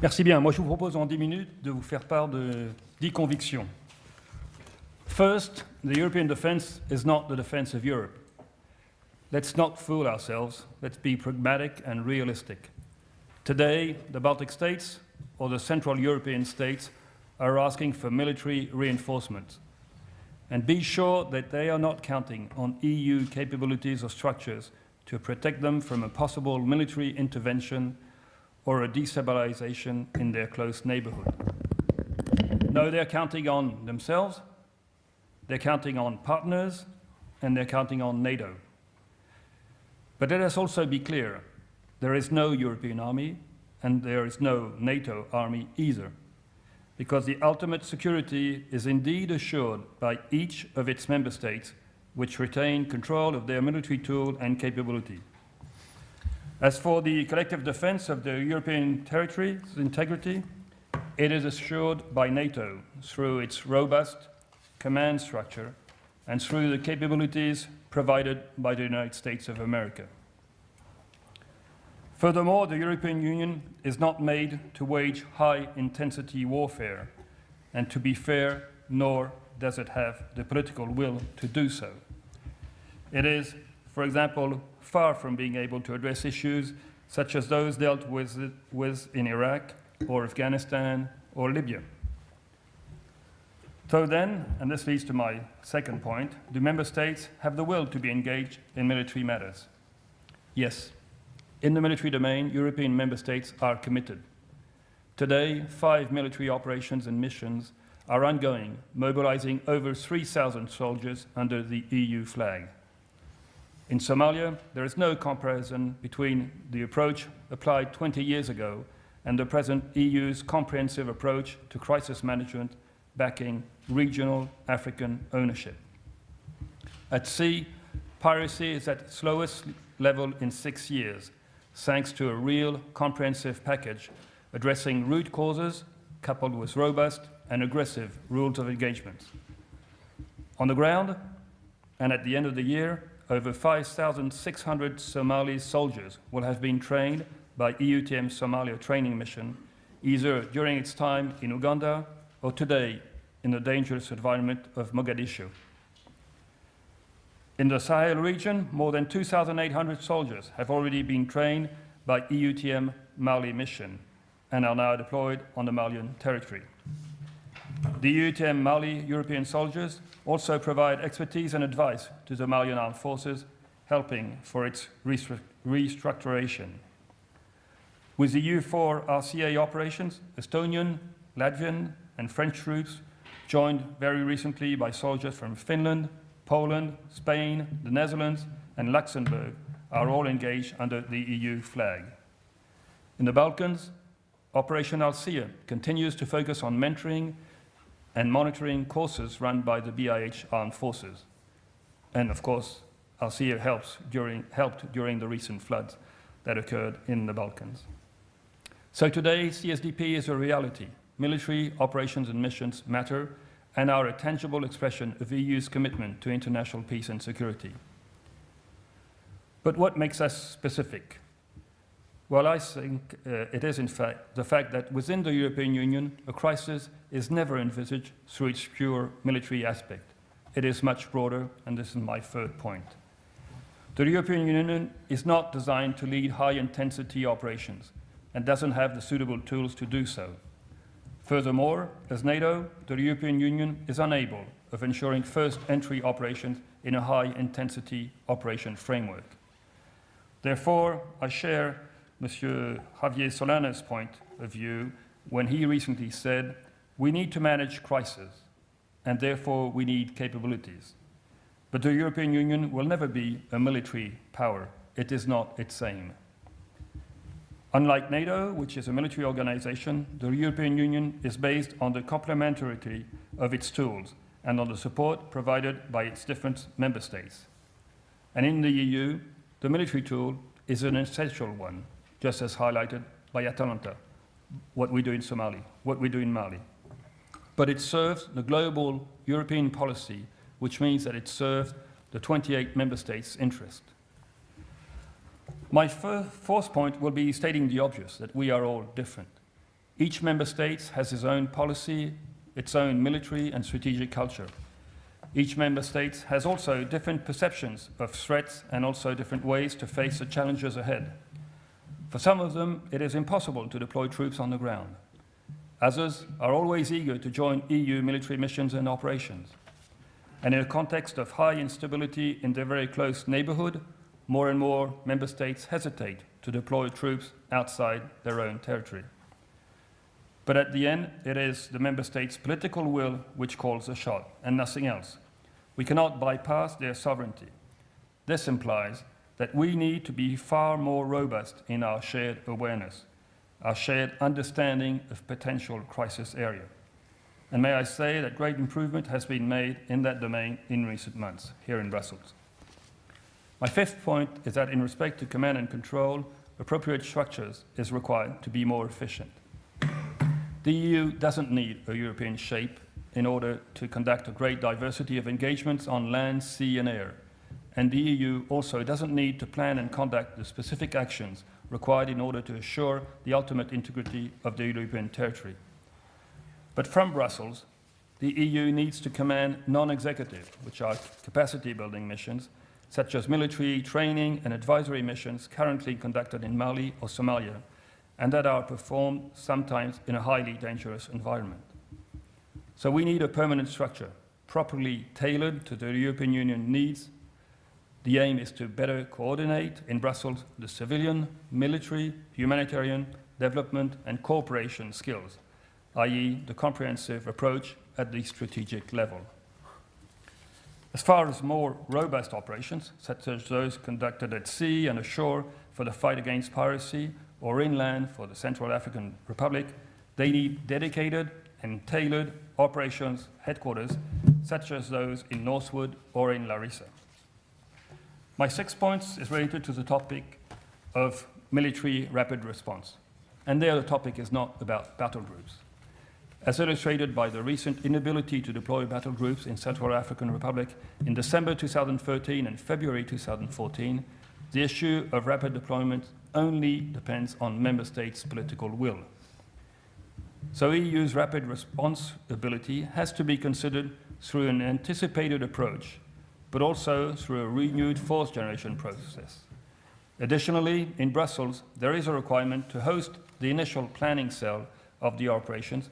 Merci bien. Moi, je vous propose en 10 minutes de vous faire part de 10 convictions. First, the European defense is not the defense of Europe. Let's not fool ourselves. Let's be pragmatic and realistic. Today, the Baltic states or the Central European states are asking for military reinforcement. And be sure that they are not counting on EU capabilities or structures to protect them from a possible military intervention or a destabilization in their close neighborhood. No, they're counting on themselves, they're counting on partners, and they're counting on NATO. But let us also be clear, there is no European army, and there is no NATO army either, because the ultimate security is indeed assured by each of its member states, which retain control of their military tool and capability. As for the collective defense of the European territory's integrity, it is assured by NATO through its robust command structure and through the capabilities provided by the United States of America. Furthermore, the European Union is not made to wage high-intensity warfare, and to be fair, nor does it have the political will to do so. It is, for example, far from being able to address issues such as those dealt with in Iraq or Afghanistan or Libya. So then, and this leads to my second point, do member states have the will to be engaged in military matters? Yes. In the military domain, European member states are committed. Today, 5 military operations and missions are ongoing, mobilizing over 3,000 soldiers under the EU flag. In Somalia, there is no comparison between the approach applied 20 years ago and the present EU's comprehensive approach to crisis management backing regional African ownership. At sea, piracy is at its lowest level in 6 years, thanks to a real comprehensive package addressing root causes coupled with robust and aggressive rules of engagement. On the ground, and at the end of the year, over 5,600 Somali soldiers will have been trained by EUTM Somalia training mission, either during its time in Uganda or today in the dangerous environment of Mogadishu. In the Sahel region, more than 2,800 soldiers have already been trained by EUTM Mali mission and are now deployed on the Malian territory. The EUTM Mali European soldiers also provide expertise and advice to the Malian armed forces, helping for its restructuration. With the EU4 RCA operations, Estonian, Latvian, and French troops, joined very recently by soldiers from Finland, Poland, Spain, the Netherlands, and Luxembourg, are all engaged under the EU flag. In the Balkans, Operation Althea continues to focus on mentoring and monitoring courses run by the BIH armed forces. And of course, Althea helped during the recent floods that occurred in the Balkans. So today, CSDP is a reality. Military operations and missions matter and are a tangible expression of the EU's commitment to international peace and security. But what makes us specific? Well, I think it is, in fact, the fact that within the European Union, a crisis is never envisaged through its pure military aspect. It is much broader, and this is my third point. The European Union is not designed to lead high-intensity operations and doesn't have the suitable tools to do so. Furthermore, as NATO, the European Union is unable of ensuring first entry operations in a high-intensity operation framework. Therefore, I share Monsieur Javier Solana's point of view when he recently said, we need to manage crisis, and therefore we need capabilities. But the European Union will never be a military power. It is not its aim. Unlike NATO, which is a military organization, the European Union is based on the complementarity of its tools and on the support provided by its different member states. And in the EU, the military tool is an essential one, just as highlighted by Atalanta, what we do in Somalia, what we do in Mali. But it serves the global European policy, which means that it serves the 28 member states' interest. My fourth point will be stating the obvious, that we are all different. Each member state has its own policy, its own military and strategic culture. Each member state has also different perceptions of threats and also different ways to face the challenges ahead. For some of them, it is impossible to deploy troops on the ground. Others are always eager to join EU military missions and operations. And in a context of high instability in their very close neighborhood, more and more member states hesitate to deploy troops outside their own territory. But at the end, it is the member states' political will which calls the shot, and nothing else. We cannot bypass their sovereignty. This implies that we need to be far more robust in our shared awareness, our shared understanding of potential crisis area. And may I say that great improvement has been made in that domain in recent months here in Brussels. My fifth point is that in respect to command and control, appropriate structures is required to be more efficient. The EU doesn't need a European shape in order to conduct a great diversity of engagements on land, sea and air. And the EU also doesn't need to plan and conduct the specific actions required in order to assure the ultimate integrity of the European territory. But from Brussels, the EU needs to command non-executive, which are capacity-building missions, such as military training and advisory missions currently conducted in Mali or Somalia, and that are performed sometimes in a highly dangerous environment. So we need a permanent structure, properly tailored to the European Union needs. The aim is to better coordinate in Brussels the civilian, military, humanitarian, development and cooperation skills, i.e. the comprehensive approach at the strategic level. As far as more robust operations, such as those conducted at sea and ashore for the fight against piracy, or inland for the Central African Republic, they need dedicated and tailored operations headquarters, such as those in Northwood or in Larissa. My sixth point is related to the topic of military rapid response. And there the topic is not about battle groups. As illustrated by the recent inability to deploy battle groups in Central African Republic in December 2013 and February 2014, the issue of rapid deployment only depends on member states' political will. So EU's rapid response ability has to be considered through an anticipated approach, but also through a renewed fourth generation process. Additionally, in Brussels, there is a requirement to host the initial planning cell of the operations,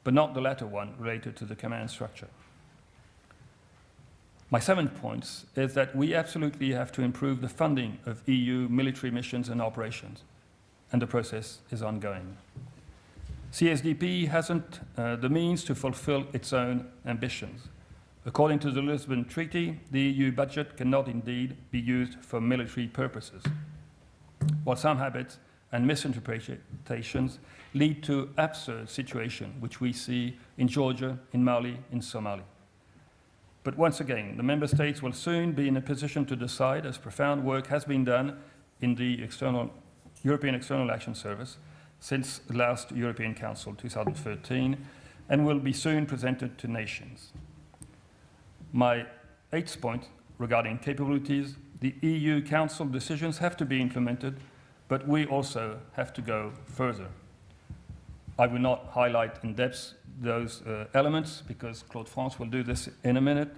but not the latter one related to the command structure. My seventh point is that we absolutely have to improve the funding of EU military missions and operations, and the process is ongoing. CSDP hasn't the means to fulfill its own ambitions. According to the Lisbon Treaty, the EU budget cannot indeed be used for military purposes, while some habits and misinterpretations lead to absurd situations which we see in Georgia, in Mali, in Somalia. But once again, the member states will soon be in a position to decide, as profound work has been done in the European External Action Service since the last European Council 2013, and will be soon presented to nations. My eighth point regarding capabilities, the EU Council decisions have to be implemented, but we also have to go further. I will not highlight in depth those elements because Claude France will do this in a minute,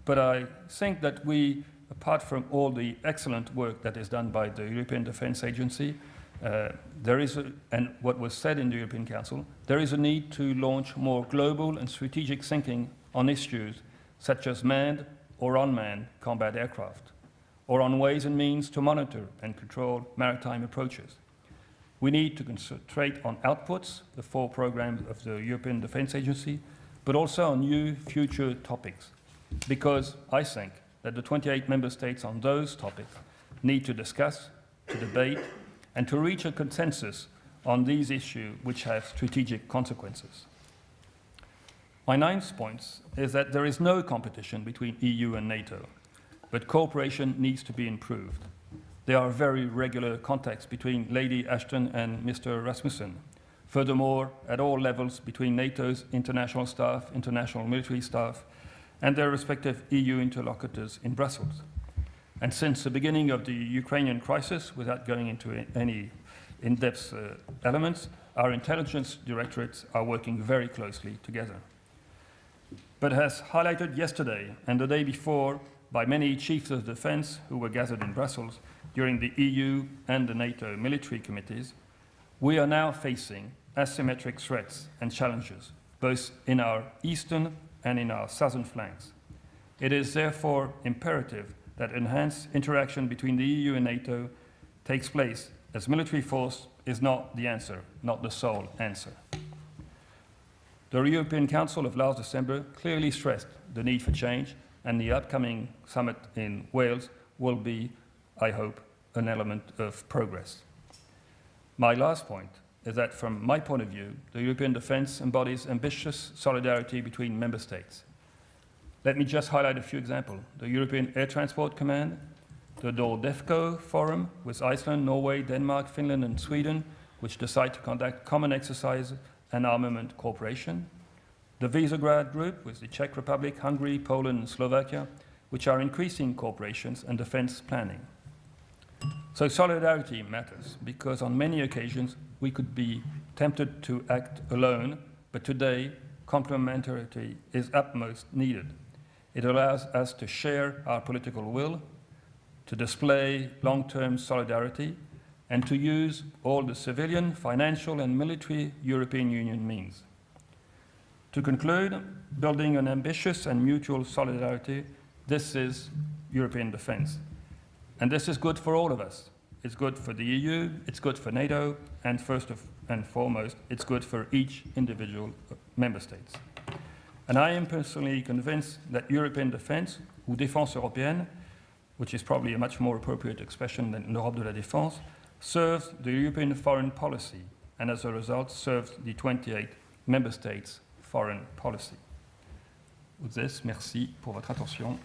but I think that we, apart from all the excellent work that is done by the European Defence Agency, and what was said in the European Council, there is a need to launch more global and strategic thinking on issues such as manned or unmanned combat aircraft, or on ways and means to monitor and control maritime approaches. We need to concentrate on outputs, the 4 programs of the European Defence Agency, but also on new future topics, because I think that the 28 member states on those topics need to discuss, to debate, and to reach a consensus on these issues which have strategic consequences. My ninth point is that there is no competition between EU and NATO, but cooperation needs to be improved. There are very regular contacts between Lady Ashton and Mr. Rasmussen. Furthermore, at all levels between NATO's international staff, international military staff, and their respective EU interlocutors in Brussels. And since the beginning of the Ukrainian crisis, without going into any in-depth elements, our intelligence directorates are working very closely together. But as highlighted yesterday and the day before by many chiefs of defense who were gathered in Brussels during the EU and the NATO military committees, we are now facing asymmetric threats and challenges, both in our eastern and in our southern flanks. It is therefore imperative that enhanced interaction between the EU and NATO takes place, as military force is not the answer, not the sole answer. The European Council of last December clearly stressed the need for change, and the upcoming summit in Wales will be, I hope, an element of progress. My last point is that, from my point of view, the European defence embodies ambitious solidarity between member states. Let me just highlight a few examples. The European Air Transport Command, the DORDEFCO Forum with Iceland, Norway, Denmark, Finland and Sweden, which decide to conduct common exercises and armament cooperation, the Visegrad Group with the Czech Republic, Hungary, Poland and Slovakia, which are increasing cooperations and defence planning. So solidarity matters, because on many occasions we could be tempted to act alone, but today complementarity is utmost needed. It allows us to share our political will, to display long-term solidarity, and to use all the civilian, financial and military European Union means. To conclude, building an ambitious and mutual solidarity, this is European defence. And this is good for all of us. It's good for the EU, it's good for NATO, and first and foremost, it's good for each individual member states. And I am personally convinced that European defence, ou défense européenne, which is probably a much more appropriate expression than l'Europe de la défense, serves the European foreign policy, and as a result serves the 28 member states' foreign policy. With this, merci pour votre attention.